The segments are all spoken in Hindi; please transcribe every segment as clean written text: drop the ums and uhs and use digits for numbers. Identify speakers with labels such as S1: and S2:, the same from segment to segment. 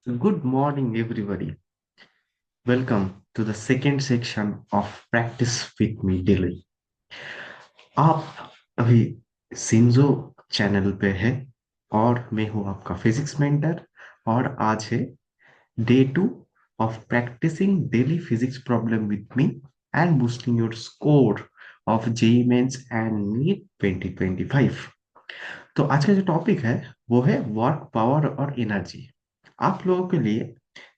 S1: Good morning, everybody. Welcome to the second section of Practice with Me Daily. आप अभी सिंजो चैनल पे है और मैं हूँ आपका फिजिक्स मेंटर। और आज है day 2 of practicing daily physics problem with me and boosting your score of JEE Mains and NEET 2025। तो आज का जो टॉपिक है वो है वर्क पावर और एनर्जी। आप लोगों के लिए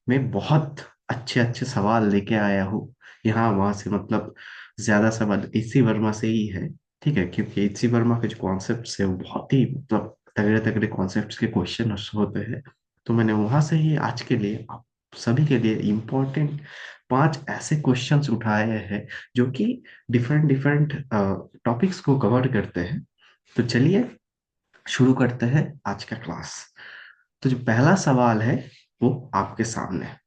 S1: मैं बहुत अच्छे अच्छे सवाल लेके आया हूँ। यहाँ वहां से मतलब ज्यादा सवाल एसी वर्मा से ही है। ठीक है, क्योंकि एसी वर्मा के जो कॉन्सेप्ट्स है वो बहुत ही मतलब तगड़े तगड़े कॉन्सेप्ट्स के क्वेश्चन होते हैं। तो मैंने वहां से ही आज के लिए आप सभी के लिए इम्पोर्टेंट 5 ऐसे क्वेश्चंस उठाए हैं जो कि डिफरेंट डिफरेंट टॉपिक्स को कवर करते हैं। तो चलिए शुरू करते हैं आज का क्लास। तो जो पहला सवाल है वो आपके सामने है।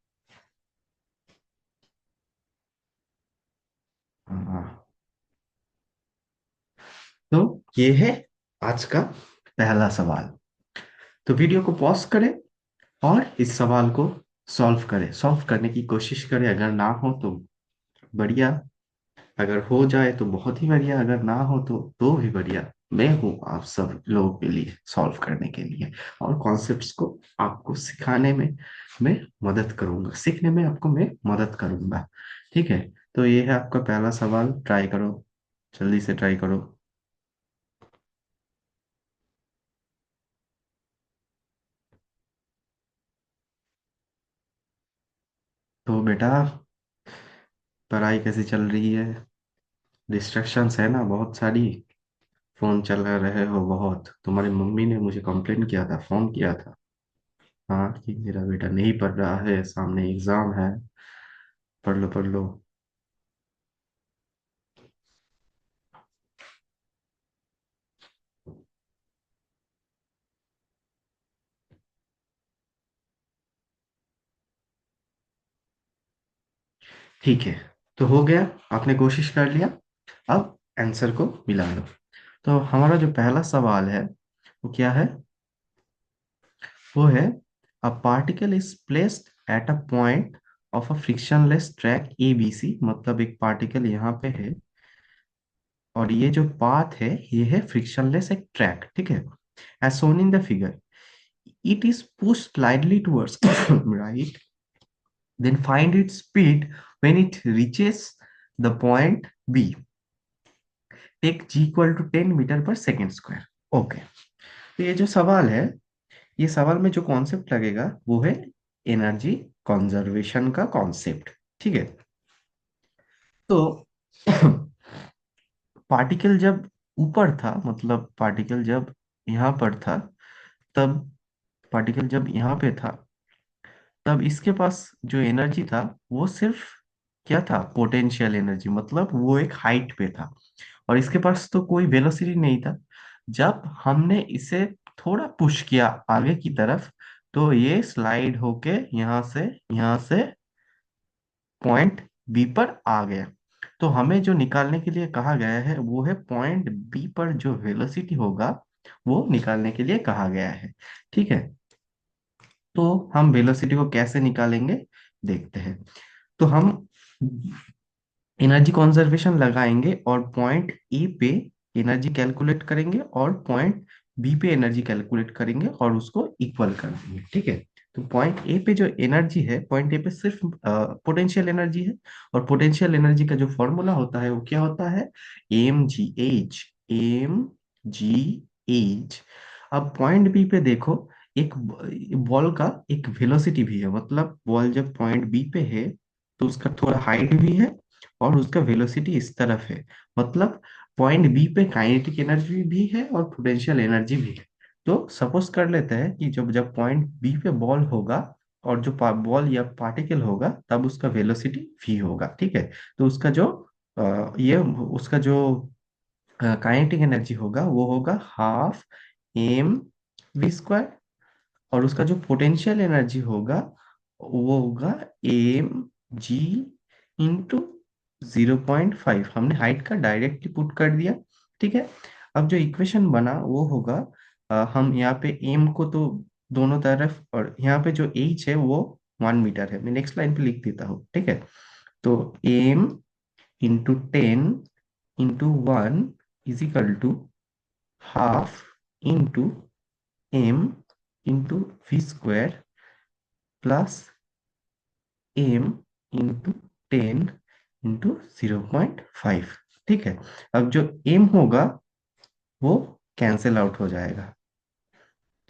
S1: हाँ, तो ये है आज का पहला सवाल। तो वीडियो को पॉज करें और इस सवाल को सॉल्व करें, सॉल्व करने की कोशिश करें। अगर ना हो तो बढ़िया, अगर हो जाए तो बहुत ही बढ़िया, अगर ना हो तो भी बढ़िया। मैं हूँ आप सब लोगों के लिए सॉल्व करने के लिए, और कॉन्सेप्ट्स को आपको सिखाने में मैं मदद करूंगा, सीखने में आपको मैं मदद करूंगा। ठीक है, तो ये है आपका पहला सवाल। ट्राई करो, जल्दी से ट्राई करो। तो बेटा, पढ़ाई कैसी चल रही है? डिस्ट्रैक्शंस है ना बहुत सारी? फोन चला रहे हो बहुत? तुम्हारी मम्मी ने मुझे कंप्लेन किया था, फोन किया था। हाँ, कि मेरा बेटा नहीं पढ़ रहा है, सामने एग्जाम है, पढ़ लो पढ़ लो। ठीक है, तो हो गया, आपने कोशिश कर लिया। अब आंसर को मिला लो। तो हमारा जो पहला सवाल है वो क्या है? वो है a particle is placed at a point of a frictionless track A B C. मतलब एक पार्टिकल यहाँ पे है और ये जो पाथ है ये है फ्रिक्शनलेस एक ट्रैक। ठीक है, as shown in the figure, it is pushed slightly towards right, then find its speed when it reaches the point B, take g equal to 10 metre per second square. Okay, तो ये जो सवाल है, ये सवाल में जो कॉन्सेप्ट लगेगा वो है एनर्जी कंजर्वेशन का कॉन्सेप्ट। ठीक है, तो पार्टिकल जब ऊपर था, मतलब पार्टिकल जब यहाँ पर था, तब पार्टिकल जब यहाँ पे था, तब इसके पास जो एनर्जी था वो सिर्फ क्या था? Potential energy. मतलब वो एक हाइट पे था और इसके पास तो कोई वेलोसिटी नहीं था। जब हमने इसे थोड़ा पुश किया आगे की तरफ, तो ये स्लाइड होके यहाँ से पॉइंट बी पर आ गया। तो हमें जो निकालने के लिए कहा गया है वो है पॉइंट बी पर जो वेलोसिटी होगा वो निकालने के लिए कहा गया है। ठीक है, तो हम वेलोसिटी को कैसे निकालेंगे देखते हैं। तो हम एनर्जी कंजर्वेशन लगाएंगे और पॉइंट ए पे एनर्जी कैलकुलेट करेंगे और पॉइंट बी पे एनर्जी कैलकुलेट करेंगे और उसको इक्वल कर देंगे। ठीक है, तो पॉइंट ए पे जो एनर्जी है, पॉइंट ए पे सिर्फ पोटेंशियल एनर्जी है। और पोटेंशियल एनर्जी का जो फॉर्मूला होता है वो क्या होता है? M g h. अब पॉइंट बी पे देखो, एक बॉल का एक वेलोसिटी भी है। मतलब बॉल जब पॉइंट बी पे है तो उसका थोड़ा हाइट भी है और उसका वेलोसिटी इस तरफ है। मतलब पॉइंट बी पे काइनेटिक एनर्जी भी है और पोटेंशियल एनर्जी भी है। तो सपोज कर लेते हैं कि जब जब पॉइंट बी पे बॉल होगा और जो बॉल या पार्टिकल होगा तब उसका वेलोसिटी v होगा। ठीक है, तो उसका जो ये उसका जो काइनेटिक एनर्जी होगा वो होगा हाफ एम वी स्क्वायर, और उसका जो पोटेंशियल एनर्जी होगा वो होगा एम जी इंटू 0.5। हमने हाइट का डायरेक्टली पुट कर दिया। ठीक है, अब जो इक्वेशन बना वो होगा हम यहाँ पे एम को तो दोनों तरफ, और यहाँ पे जो एच है वो 1 मीटर है। मैं नेक्स्ट लाइन पे लिख देता हूँ, ठीक है। तो m into 10 into 1 is equal to half into m into v square plus m into 10 इंटू 0.5। ठीक है। अब जो एम होगा वो कैंसिल आउट हो जाएगा,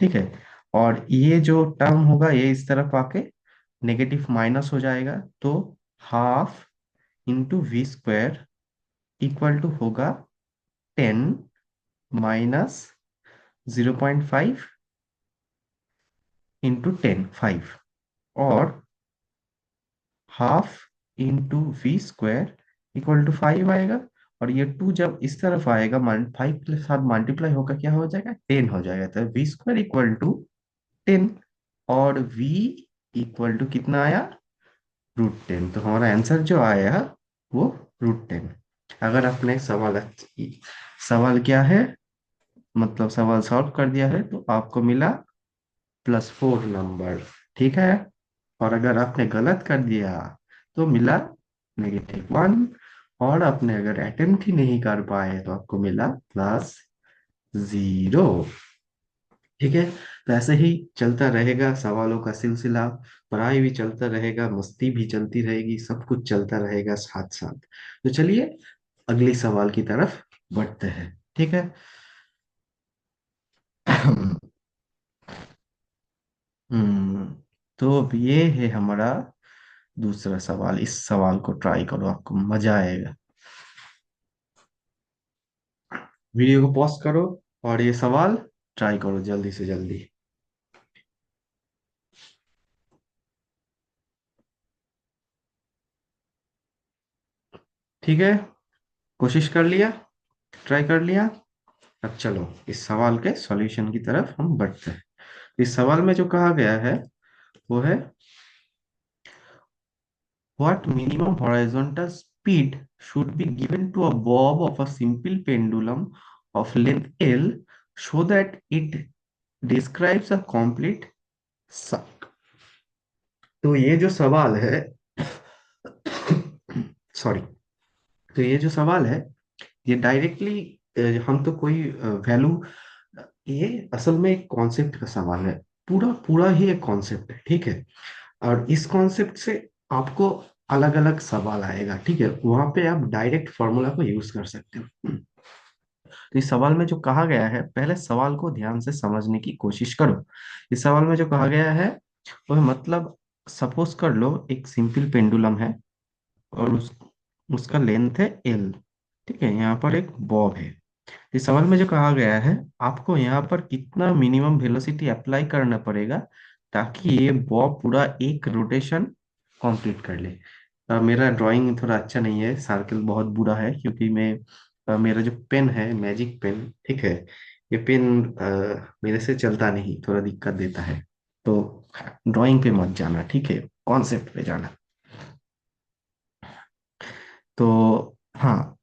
S1: ठीक है। और ये जो टर्म होगा ये इस तरफ आके नेगेटिव माइनस हो जाएगा, तो half into v square equal to होगा 10 - 0.5 इंटू 10 5, और half into v square equal to 5 आएगा। और ये 2 जब इस तरफ आएगा, 5 के साथ मल्टीप्लाई होकर क्या हो जाएगा, 10 हो जाएगा। तो वी स्क्वायर इक्वल टू 10, और वी इक्वल टू कितना आया, √10। तो हमारा आंसर जो आया वो √10। अगर आपने सवाल क्या है, मतलब सवाल सॉल्व कर दिया है, तो आपको मिला +4 नंबर, ठीक है। और अगर आपने गलत कर दिया तो मिला -1। और आपने अगर अटेम्प्ट ही नहीं कर पाए तो आपको मिला +0, ठीक है। तो ऐसे ही चलता रहेगा सवालों का सिलसिला, पढ़ाई भी चलता रहेगा, मस्ती भी चलती रहेगी, सब कुछ चलता रहेगा साथ साथ। तो चलिए अगले सवाल की तरफ बढ़ते हैं, ठीक है। हम्म तो अब ये है हमारा दूसरा सवाल। इस सवाल को ट्राई करो, आपको मजा आएगा। वीडियो को पॉज करो और ये सवाल ट्राई करो जल्दी से जल्दी। ठीक है, कोशिश कर लिया, ट्राई कर लिया। अब चलो इस सवाल के सॉल्यूशन की तरफ हम बढ़ते हैं। इस सवाल में जो कहा गया है वो है, what minimum horizontal speed should be given to a bob of a simple pendulum of length L so that it describes a complete circle। तो ये जो सवाल है, सॉरी, तो ये जो सवाल है ये डायरेक्टली, हम तो कोई वैल्यू, ये असल में एक कॉन्सेप्ट का सवाल है। पूरा पूरा ही एक कॉन्सेप्ट है, ठीक है। और इस कॉन्सेप्ट से आपको अलग अलग सवाल आएगा, ठीक है। वहां पे आप डायरेक्ट फॉर्मूला को यूज कर सकते हो। तो इस सवाल में जो कहा गया है, पहले सवाल को ध्यान से समझने की कोशिश करो। इस सवाल में जो कहा गया है वो है, मतलब सपोज कर लो एक सिंपल पेंडुलम है, और उसका लेंथ है L, ठीक है। यहाँ पर एक बॉब है। इस सवाल में जो कहा गया है, आपको यहाँ पर कितना मिनिमम वेलोसिटी अप्लाई करना पड़ेगा ताकि ये बॉब पूरा एक रोटेशन कंप्लीट कर ले। मेरा ड्राइंग थोड़ा अच्छा नहीं है, सर्कल बहुत बुरा है, क्योंकि मैं मेरा जो पेन है मैजिक पेन, ठीक है, ये पेन मेरे से चलता नहीं, थोड़ा दिक्कत देता है। तो ड्राइंग पे मत जाना, ठीक है, कॉन्सेप्ट पे जाना। तो हाँ,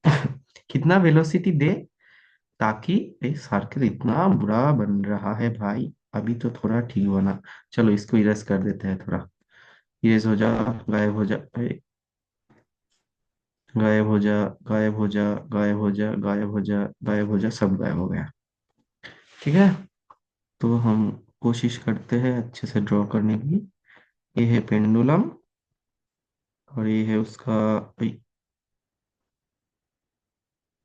S1: कितना वेलोसिटी दे ताकि ये सर्कल इतना बुरा बन रहा है भाई। अभी तो थोड़ा ठीक बना, चलो इसको इरेज कर देते हैं थोड़ा। इरेज हो जा, गायब हो जा, गायब हो जा, गायब हो जा, गायब हो जा, गायब हो जा, गायब हो जा, सब गायब हो गया, ठीक है। तो हम कोशिश करते हैं अच्छे से ड्रॉ करने की। ये है पेंडुलम, और ये है उसका,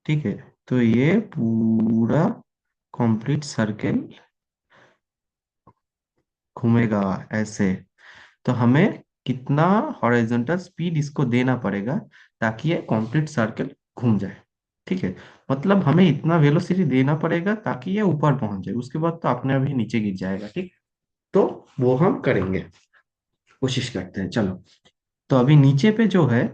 S1: ठीक है। तो ये पूरा कंप्लीट सर्कल घूमेगा ऐसे। तो हमें कितना हॉरिजॉन्टल स्पीड इसको देना पड़ेगा ताकि ये कंप्लीट सर्कल घूम जाए, ठीक है। मतलब हमें इतना वेलोसिटी देना पड़ेगा ताकि ये ऊपर पहुंच जाए, उसके बाद तो अपने अभी नीचे गिर जाएगा, ठीक। तो वो हम करेंगे, कोशिश करते हैं, चलो। तो अभी नीचे पे जो है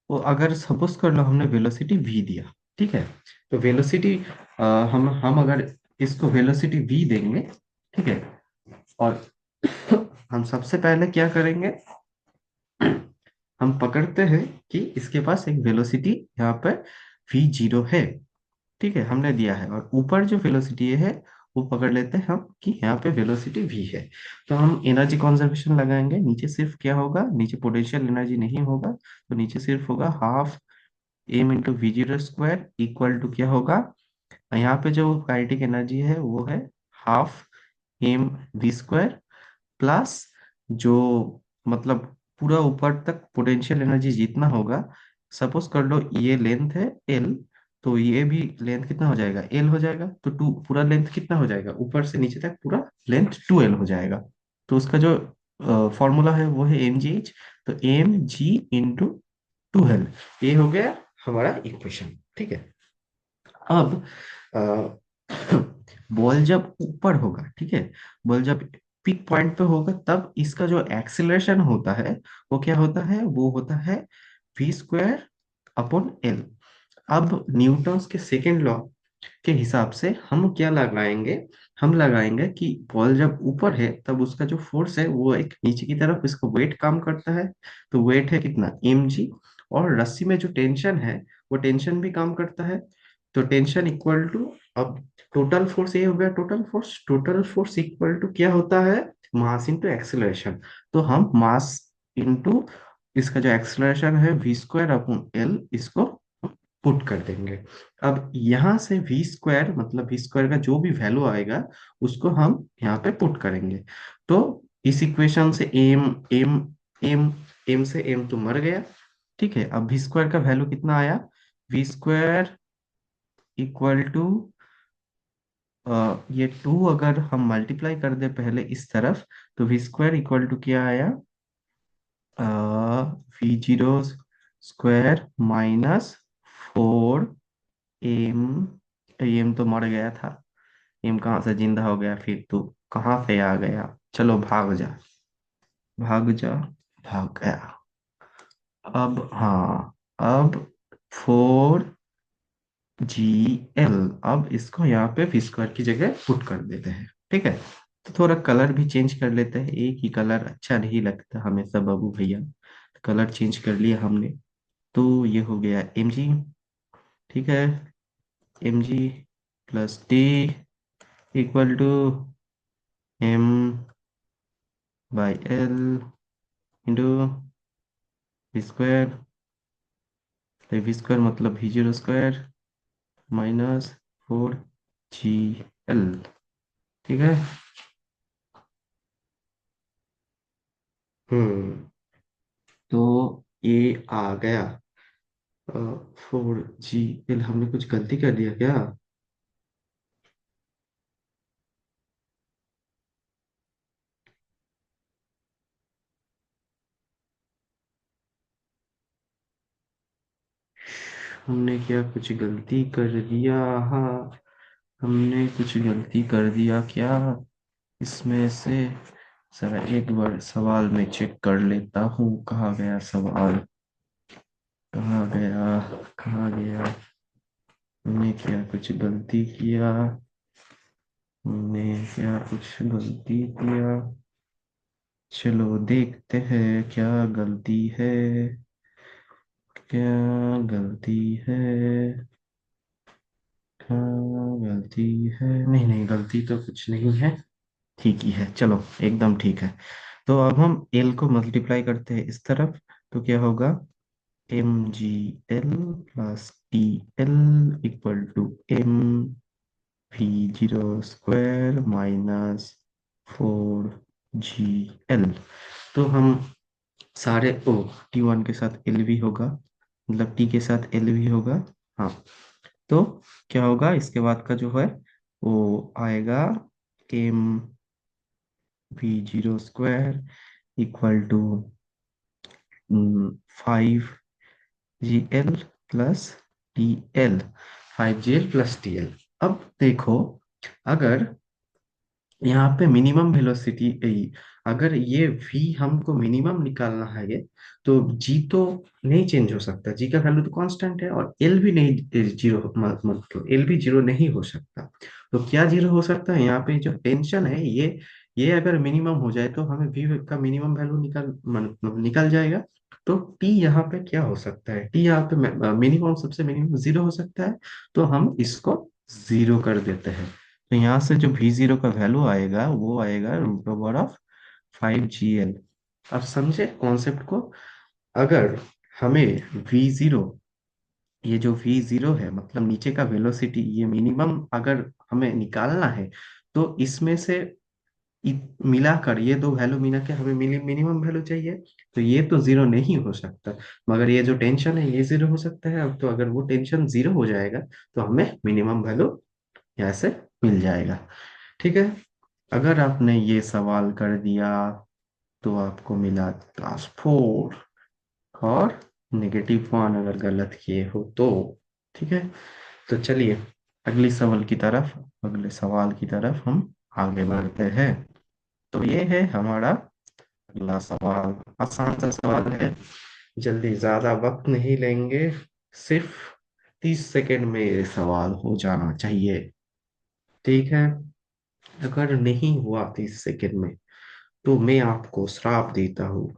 S1: वो, अगर सपोज कर लो हमने वेलोसिटी v दिया, ठीक है। तो वेलोसिटी, हम अगर इसको वेलोसिटी v देंगे, ठीक है, और हम सबसे पहले क्या करेंगे, हम पकड़ते हैं कि इसके पास एक वेलोसिटी यहाँ पर v0 है, ठीक है, हमने दिया है। और ऊपर जो वेलोसिटी है वो पकड़ लेते हैं हम कि यहाँ पे वेलोसिटी v है। तो हम एनर्जी कंजर्वेशन लगाएंगे, नीचे सिर्फ क्या होगा, नीचे पोटेंशियल एनर्जी नहीं होगा, तो नीचे सिर्फ होगा half m into v zero square equal to क्या होगा, यहाँ पे जो काइनेटिक एनर्जी है वो है half m v square plus जो मतलब पूरा ऊपर तक पोटेंशियल एनर्जी जितना होगा, सपोज कर लो ये लेंथ है एल, तो ये भी लेंथ कितना हो जाएगा, एल हो जाएगा, तो टू पूरा लेंथ कितना हो जाएगा, ऊपर से नीचे तक पूरा लेंथ टू एल हो जाएगा। तो उसका जो फॉर्मूला है वो है एम जी एच, तो m g into two l, ये हो गया हमारा इक्वेशन। ठीक है। अब बॉल जब ऊपर होगा, ठीक है, बॉल जब पिक पॉइंट पे होगा, तब इसका जो एक्सेलरेशन होता है वो क्या होता है, वो होता है वी स्क्वायर अपॉन एल। अब न्यूटन्स के सेकेंड लॉ के हिसाब से हम क्या लगाएंगे, हम लगाएंगे कि बॉल जब ऊपर है तब उसका जो फोर्स है वो एक नीचे की तरफ इसका वेट काम करता है, तो वेट है कितना एम जी, और रस्सी में जो टेंशन है वो टेंशन भी काम करता है, तो टेंशन इक्वल टू, अब टोटल फोर्स ये हो गया, टोटल फोर्स इक्वल टू क्या होता है, मास इंटू एक्सेलरेशन। तो हम मास इंटू इसका जो एक्सेलरेशन है वी स्क्वायर अपॉन एल, इसको पुट कर देंगे। अब यहाँ से वी स्क्वायर मतलब वी स्क्वायर का जो भी वैल्यू आएगा उसको हम यहाँ पे पुट करेंगे। तो इस इक्वेशन से एम एम एम एम से एम तो मर गया। ठीक है, अब वी स्क्वायर का वैल्यू कितना आया, वी स्क्वायर इक्वल टू, ये टू अगर हम मल्टीप्लाई कर दे पहले इस तरफ, तो वी स्क्वायर इक्वल टू क्या आया, v zero square minus four m, m तो मर गया था, एम कहाँ से जिंदा हो गया, फिर तू कहाँ से आ गया, चलो भाग जा, भाग जा, भाग गया। अब हाँ, अब फोर जी एल, अब इसको यहाँ पे वी स्क्वायर की जगह पुट कर देते हैं। ठीक है, तो थोड़ा कलर भी चेंज कर लेते हैं, एक ही कलर अच्छा नहीं लगता हमेशा बाबू भैया, कलर चेंज कर लिया हमने। तो ये हो गया एम जी। ठीक है, m g plus t equal to m by l into v square, तो वी स्क्वायर मतलब v zero square minus four g l. ठीक है। हम्म, तो ये आ गया फोर जी एल। हमने कुछ गलती कर दिया क्या, हमने क्या कुछ गलती कर दिया, हाँ, हमने कुछ गलती कर दिया क्या इसमें से, जरा एक बार सवाल में चेक कर लेता हूँ, कहाँ गया सवाल, कहाँ गया, कहाँ गया, हमने क्या कुछ गलती किया, हमने क्या कुछ गलती किया, चलो देखते हैं क्या गलती है, क्या गलती है, क्या गलती है, नहीं नहीं गलती तो कुछ नहीं है, ठीक ही है, चलो एकदम ठीक है। तो अब हम एल को मल्टीप्लाई करते हैं इस तरफ, तो क्या होगा, m g l plus t l equal to m v zero square minus four g l. तो हम सारे ओ, टी वन के साथ एल भी होगा, मतलब टी के साथ एल भी होगा। हाँ, तो क्या होगा इसके बाद का जो है वो आएगा m v zero square equal to five g l plus t l, five g l plus t l. अब देखो, अगर यहाँ पे मिनिमम वेलोसिटी, अगर ये v हमको मिनिमम निकालना है ये, तो g तो नहीं चेंज हो सकता, g का वैल्यू तो कांस्टेंट है, और l भी नहीं जीरो, मतलब l भी जीरो नहीं हो सकता। तो क्या जीरो हो सकता है, यहाँ पे जो टेंशन है ये अगर मिनिमम हो जाए तो हमें v का मिनिमम वैल्यू मतलब निकल जाएगा। तो t यहाँ पे क्या हो सकता है, t यहाँ पे मिनिमम, सबसे मिनिमम जीरो हो सकता है, तो हम इसको जीरो कर देते हैं। तो यहाँ से जो V0 का वैल्यू आएगा वो आएगा √5 GL। अब समझे कॉन्सेप्ट को। अगर हमें V0, ये जो V0 है मतलब नीचे का वेलोसिटी, ये मिनिमम अगर हमें निकालना है, तो इसमें से मिलाकर ये दो वैल्यू मिला के हमें मिनिमम वैल्यू चाहिए। तो ये तो जीरो नहीं हो सकता, मगर ये जो टेंशन है ये जीरो हो सकता है। अब तो अगर वो टेंशन जीरो हो जाएगा तो हमें मिनिमम वैल्यू यहाँ से मिल जाएगा। ठीक है। अगर आपने ये सवाल कर दिया तो आपको मिला +4, और -1 अगर गलत किए हो तो। ठीक है। तो चलिए अगले सवाल की तरफ हम आगे बढ़ते हैं। तो ये है हमारा अगला सवाल। आसान सा सवाल है, जल्दी, ज्यादा वक्त नहीं लेंगे। सिर्फ 30 सेकेंड में ये सवाल हो जाना चाहिए। ठीक है। अगर नहीं हुआ 30 सेकेंड में तो मैं आपको श्राप देता हूँ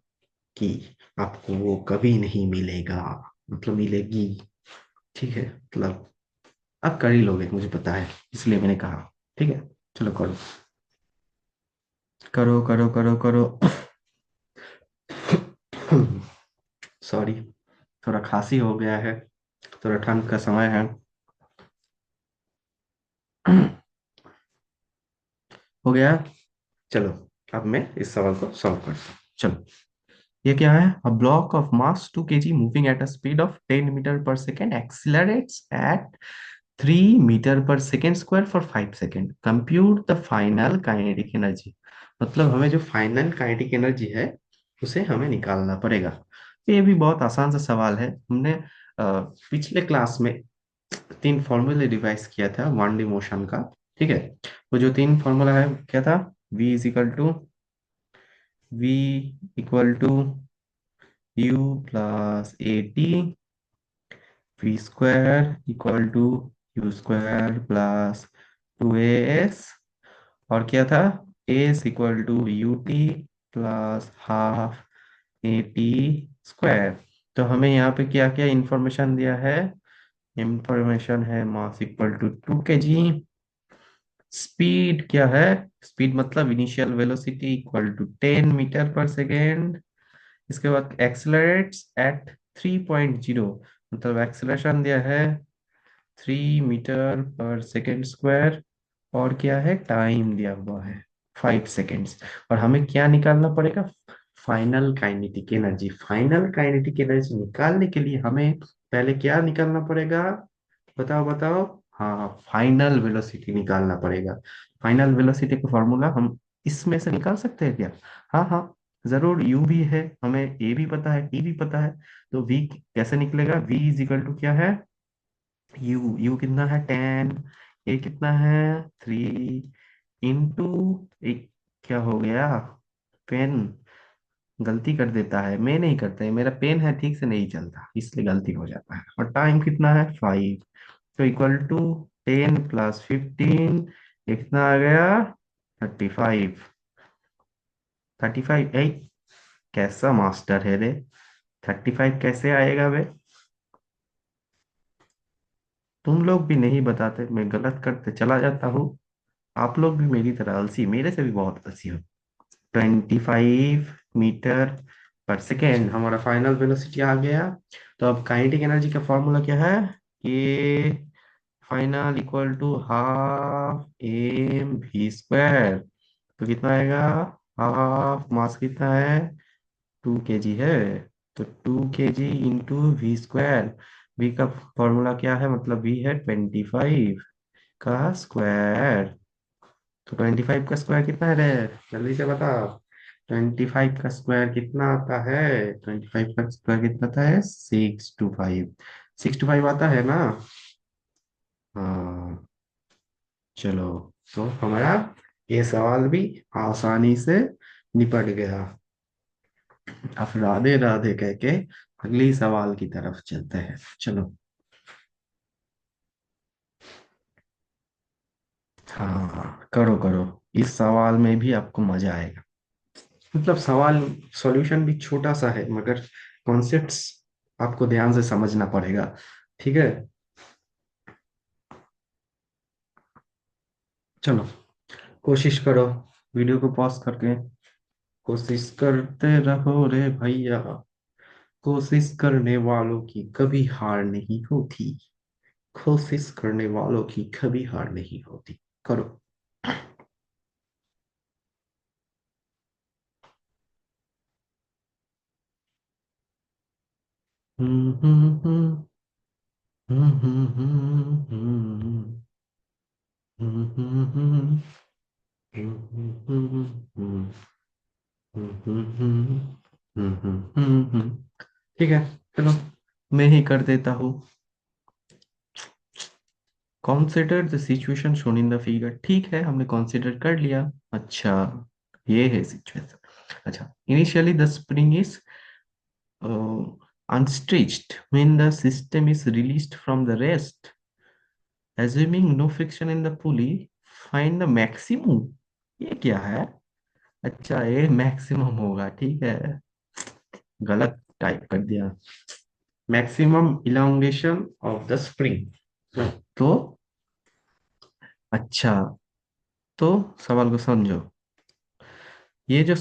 S1: कि आपको वो कभी नहीं मिलेगा, मतलब मिलेगी। ठीक है, मतलब आप कर ही लोगे, मुझे पता है, इसलिए मैंने कहा। ठीक है, चलो करो करो करो करो करो। सॉरी, थोड़ा खांसी हो गया है, थोड़ा ठंड का समय है। हो गया। चलो, अब मैं इस सवाल को सॉल्व करता हूँ। चलो, ये क्या है? A block of mass 2 kg moving at a speed of 10 metre per second accelerates at 3 metre per second square for 5 second. Compute the final kinetic energy. मतलब हमें जो फाइनल काइनेटिक एनर्जी है उसे हमें निकालना पड़ेगा। तो ये भी बहुत आसान सा सवाल है। हमने पिछले क्लास में 3 फॉर्मूले डिवाइस किया था 1D मोशन का। ठीक है। वो जो 3 फॉर्मूला है क्या था? V equal to U+AT, V² = U² + 2AS, और क्या था? S = UT+½ AT²। तो हमें यहाँ पे क्या क्या इंफॉर्मेशन दिया है? इंफॉर्मेशन है मास =2 kg, स्पीड क्या है? स्पीड मतलब initial velocity =10 metre per second. इसके बाद एक्सेलरेट्स एट 3.0, मतलब एक्सेलरेशन दिया है 3 मीटर पर सेकेंड स्क्वायर, और क्या है? टाइम दिया हुआ है 5 सेकेंड्स। और हमें क्या निकालना पड़ेगा? Final kinetic energy. Final kinetic energy निकालने के लिए हमें पहले क्या निकालना पड़ेगा? बताओ बताओ। हाँ, फाइनल वेलोसिटी निकालना पड़ेगा। फाइनल वेलोसिटी का फॉर्मूला हम इसमें से निकाल सकते हैं क्या? हाँ हाँ, जरूर। यू भी है, हमें ए भी पता है, टी भी पता है। तो वी कैसे निकलेगा? V = क्या है? यू कितना है? 10। ए कितना है? 3 एक, क्या हो गया? पेन गलती कर देता है, मैं नहीं करता है, मेरा पेन है ठीक से नहीं चलता, इसलिए गलती हो जाता है। और टाइम कितना है? 5। तो इक्वल टू 10 + 15, कितना आ गया? 35। 35 कैसा मास्टर है रे? 35 कैसे आएगा बे? तुम लोग भी नहीं बताते, मैं गलत करते चला जाता हूँ। आप लोग भी मेरी तरह आलसी, मेरे से भी बहुत आलसी हो। 25 मीटर पर सेकेंड हमारा फाइनल वेलोसिटी आ गया। तो अब काइनेटिक एनर्जी का फॉर्मूला क्या है? ये फाइनल =12 m v²। तो कितना आएगा? हाफ मास कितना है? 2 kg है। तो 2 kg × V²। V का फॉर्मूला क्या है? मतलब V है 25 का स्क्वायर। तो 25 का स्क्वायर कितना है रे? जल्दी से बता। 25 का स्क्वायर कितना आता है? 25 का स्क्वायर कितना आता है? 625। 625 आता है ना? हाँ। चलो, तो हमारा ये सवाल भी आसानी से निपट गया। अब राधे राधे कह के अगली सवाल की तरफ चलते हैं। चलो। हाँ, करो करो। इस सवाल में भी आपको मजा आएगा। मतलब सवाल, सॉल्यूशन भी छोटा सा है, मगर कॉन्सेप्ट्स आपको ध्यान से समझना पड़ेगा। ठीक है। चलो, कोशिश करो, वीडियो को पॉज करके कोशिश करते रहो रे भैया। कोशिश करने वालों की कभी हार नहीं होती। कोशिश करने वालों की कभी हार नहीं होती। करो। हम्म हम्म हम्म हम्म हम्म हम्म हम्म हम्म हम्म हम्म हम्म ठीक है, चलो, मैं ही कर देता हूँ। Consider the situation shown in the figure. ठीक है, हमने कॉन्सिडर कर लिया। अच्छा, ये है सिचुएशन। अच्छा, initially the spring is unstretched when the system is released from the rest. Assuming no friction in the pulley, find the maximum। ये क्या है? अच्छा, ये मैक्सिमम होगा, ठीक है। गलत टाइप कर दिया। Maximum elongation of the spring. तो अच्छा, तो सवाल को समझो। ये जो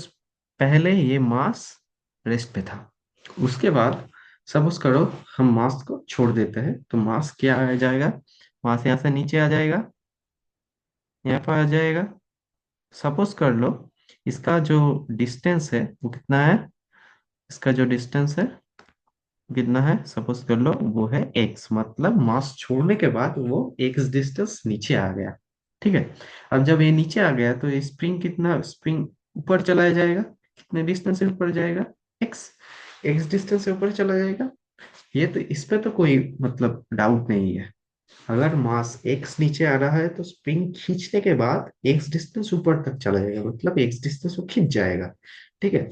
S1: पहले ये मास रेस्ट पे था, उसके बाद सपोज करो हम मास को छोड़ देते हैं, तो मास क्या आ जाएगा? मास यहाँ से नीचे आ जाएगा, यहाँ पर आ जाएगा। सपोज कर लो इसका जो डिस्टेंस है वो कितना है? इसका जो डिस्टेंस है कितना है, सपोज कर लो वो है एक्स, मतलब मास छोड़ने के बाद वो एक्स डिस्टेंस नीचे आ गया। ठीक है। अब जब ये नीचे आ गया तो ये स्प्रिंग कितना, स्प्रिंग ऊपर चला जाएगा। कितने डिस्टेंस से ऊपर जाएगा? एक्स। एक्स डिस्टेंस से ऊपर चला जाएगा। ये तो, इस पे तो कोई मतलब डाउट नहीं है। अगर मास एक्स नीचे आ रहा है तो स्प्रिंग खींचने के बाद एक्स डिस्टेंस ऊपर तक चला जाएगा, मतलब एक्स डिस्टेंस वो खींच जाएगा। ठीक है।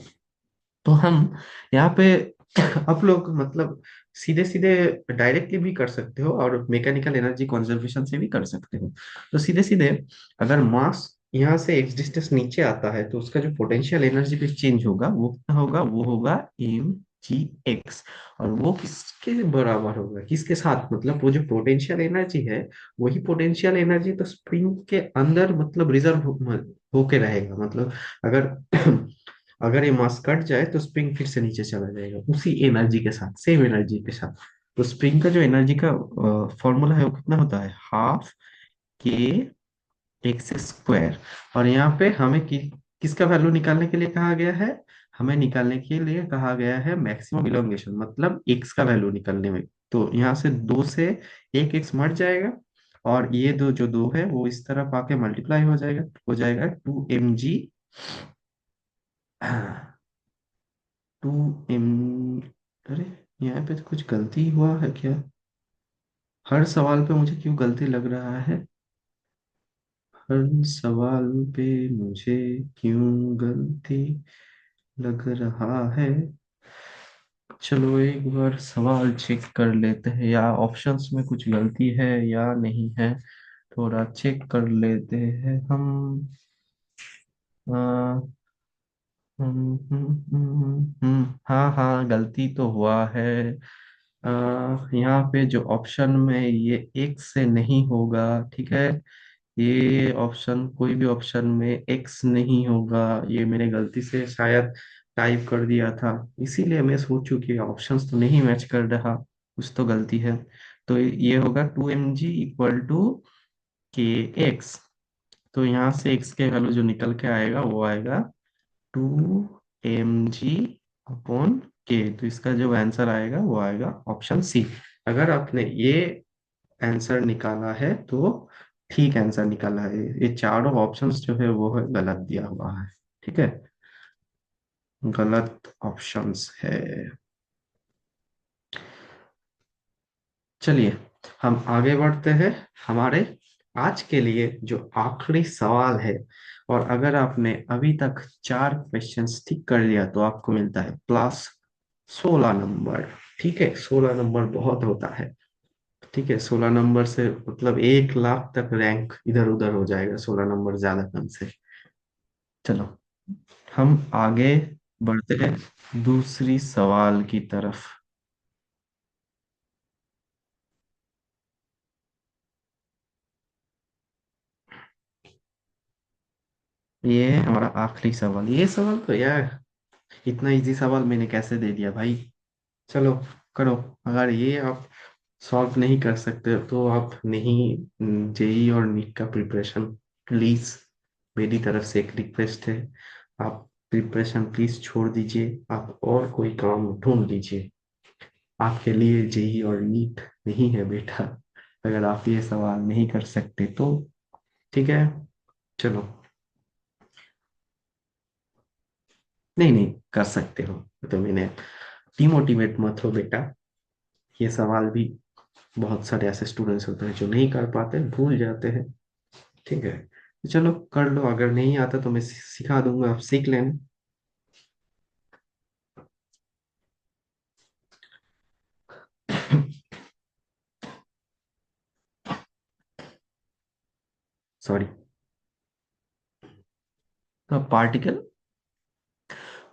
S1: तो हम यहाँ पे आप लोग मतलब सीधे सीधे डायरेक्टली भी कर सकते हो और मैकेनिकल एनर्जी कंजर्वेशन से भी कर सकते हो। तो सीधे सीधे अगर मास यहाँ से एक्स डिस्टेंस नीचे आता है तो उसका जो पोटेंशियल एनर्जी पे चेंज होगा वो कितना होगा? वो होगा एम जी एक्स। और वो किसके बराबर होगा, किसके साथ? मतलब वो जो पोटेंशियल एनर्जी है, वही पोटेंशियल एनर्जी तो स्प्रिंग के अंदर मतलब रिजर्व होके रहेगा। मतलब अगर अगर ये मास कट जाए तो स्प्रिंग फिर से नीचे चला जाएगा उसी एनर्जी के साथ, सेम एनर्जी के साथ। तो स्प्रिंग का जो एनर्जी का फॉर्मूला है वो कितना होता है? हाफ के एक्स स्क्वायर। और यहाँ पे हमें किसका वैल्यू निकालने के लिए कहा गया है? हमें निकालने के लिए कहा गया है मैक्सिमम इलोंगेशन, मतलब एक्स का वैल्यू निकालने में। तो यहाँ से दो से एक एक्स मर जाएगा, और ये दो जो दो है वो इस तरफ आके मल्टीप्लाई हो जाएगा 2 mg। 2 m। अरे, यहाँ पे तो कुछ गलती हुआ है क्या? हर सवाल पे मुझे क्यों गलती लग रहा है? हर सवाल पे मुझे क्यों गलती लग रहा है? चलो एक बार सवाल चेक कर लेते हैं, या ऑप्शंस में कुछ गलती है या नहीं है, थोड़ा चेक कर लेते हैं हम। हाँ हाँ, गलती तो हुआ है। यहाँ पे जो ऑप्शन में ये एक से नहीं होगा, ठीक है। ये ऑप्शन, कोई भी ऑप्शन में एक्स नहीं होगा, ये मैंने गलती से शायद टाइप कर दिया था, इसीलिए मैं सोचूं कि ऑप्शंस तो नहीं मैच कर रहा, कुछ तो गलती है। तो ये होगा 2 mg = के एक्स। तो यहाँ से एक्स के वैल्यू जो निकल के आएगा वो आएगा 2 mg/k। तो इसका जो आंसर आएगा वो आएगा ऑप्शन सी। अगर आपने ये आंसर निकाला है तो ठीक आंसर निकाला है। ये चारों ऑप्शंस जो है वो है गलत दिया हुआ है। ठीक है, गलत ऑप्शंस है। चलिए, हम आगे बढ़ते हैं। हमारे आज के लिए जो आखिरी सवाल है, और अगर आपने अभी तक 4 क्वेश्चंस ठीक कर लिया तो आपको मिलता है +16 नंबर। ठीक है, 16 नंबर बहुत होता है। ठीक है, 16 नंबर से मतलब 1 लाख तक रैंक इधर उधर हो जाएगा, 16 नंबर ज्यादा कम से। चलो, हम आगे बढ़ते हैं दूसरी सवाल की तरफ। ये है हमारा आखिरी सवाल। ये सवाल तो यार इतना इजी सवाल मैंने कैसे दे दिया भाई। चलो करो। अगर ये आप सॉल्व नहीं कर सकते तो आप नहीं जेई और नीट का प्रिपरेशन प्लीज, मेरी तरफ से एक रिक्वेस्ट है, आप प्रिपरेशन प्लीज छोड़ दीजिए, आप और कोई काम ढूंढ लीजिए। आपके लिए जेई और नीट नहीं है बेटा। अगर आप ये सवाल नहीं कर सकते तो ठीक है, चलो। नहीं नहीं कर सकते हो तो मैंने, डिमोटिवेट मत हो बेटा। ये सवाल भी बहुत सारे ऐसे स्टूडेंट्स होते हैं जो नहीं कर पाते, भूल जाते हैं। ठीक है, तो चलो कर लो, अगर नहीं आता तो मैं सिखा दूंगा, आप सीख लेना। सॉरी। तो particle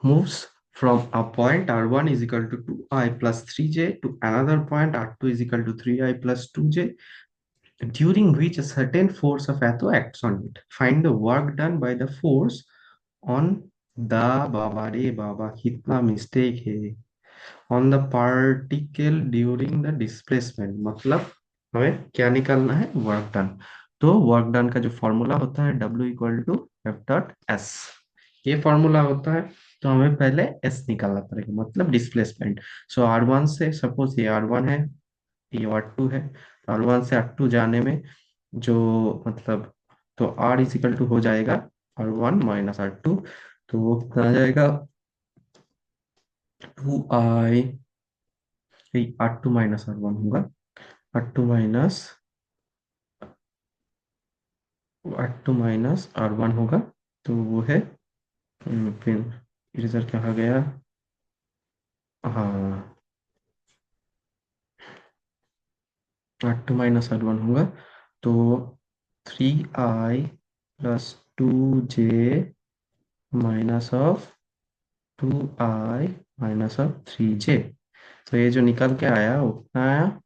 S1: moves from a point r1 is equal to 2i plus 3j to another point r2 is equal to 3i plus 2j, during which a certain force of Atho acts on it. Find the work done by the force on the, बाबा रे बाबा कितना मिस्टेक है, on the particle during the displacement. मतलब हमें क्या निकालना है, वर्क डन। तो वर्क डन का जो फॉर्मूला होता है W equal to f dot s, ये फॉर्मूला होता है। तो हमें पहले एस निकालना पड़ेगा, मतलब डिस्प्लेसमेंट। सो आर वन से, सपोज ये आर वन है, ये आर टू है, आर वन से आर टू जाने में जो मतलब, तो आर इज इक्वल टू हो जाएगा R one minus R two. तो वो कितना आ जाएगा, 2i, R two minus R one होगा, R two minus R one होगा। तो वो है, फिर इरेजर कहाँ गया, हाँ, R two minus R one होगा। तो 3i plus 2j minus of 2i minus of 3j। तो ये जो निकल के आया वो कितना आया,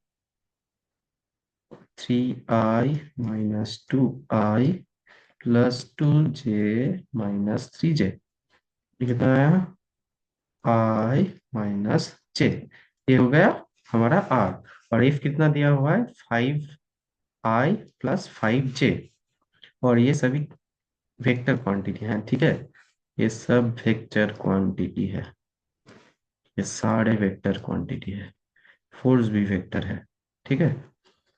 S1: 3i minus 2i plus 2j minus 3j। ये कितना आया, आई माइनस जे। ये हो गया हमारा आर। और एफ कितना दिया हुआ है, 5i प्लस 5j। और ये सभी वेक्टर क्वांटिटी हैं, ठीक है, ये सब वेक्टर क्वांटिटी है, ये सारे वेक्टर क्वांटिटी है। फोर्स भी वेक्टर है, ठीक है।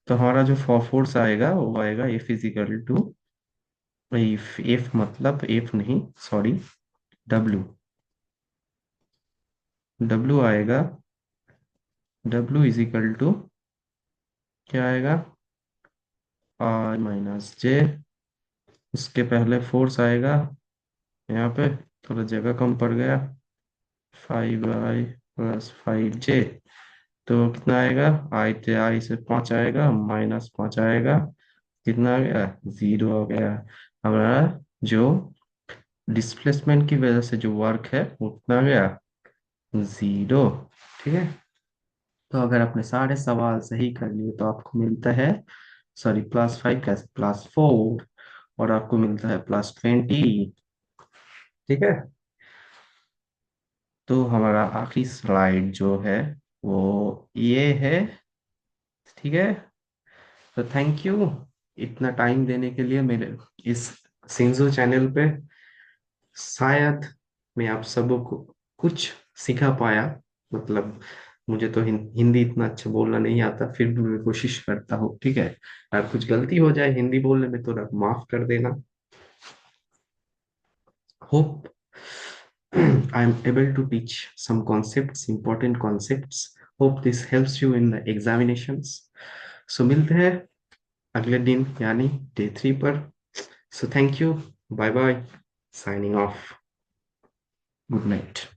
S1: तो हमारा जो फोर्स आएगा वो आएगा एफ इजिकल टू, एफ मतलब एफ नहीं, सॉरी, डब्ल्यू। डब्ल्यू आएगा, डब्ल्यू इजिकल टू क्या आएगा, आर माइनस जे। उसके पहले फोर्स आएगा, यहाँ पे थोड़ा जगह कम पड़ गया, 5i प्लस 5j। तो कितना आएगा, आई से 5 आएगा, माइनस 5 आएगा, कितना आ गया, 0 हो गया। हमारा जो डिस्प्लेसमेंट की वजह से जो वर्क है वो कितना आ गया, 0। ठीक है। तो अगर आपने सारे सवाल सही कर लिए तो आपको मिलता है, सॉरी +5 कैसे, +4, और आपको मिलता है +20। ठीक है। तो हमारा आखिरी स्लाइड जो है वो ये है, ठीक है। तो थैंक यू इतना टाइम देने के लिए मेरे इस सिंजो चैनल पे। शायद मैं आप सबों को कुछ सिखा पाया, मतलब मुझे तो हिंदी इतना अच्छा बोलना नहीं आता, फिर भी मैं कोशिश करता हूँ, ठीक है। अगर कुछ गलती हो जाए हिंदी बोलने में तो आप माफ कर देना। Hope I'm able to teach some concepts, important concepts. Hope this helps you in the examinations. So मिलते हैं अगले दिन यानी डे 3 पर। So thank you, bye bye, signing off, good night.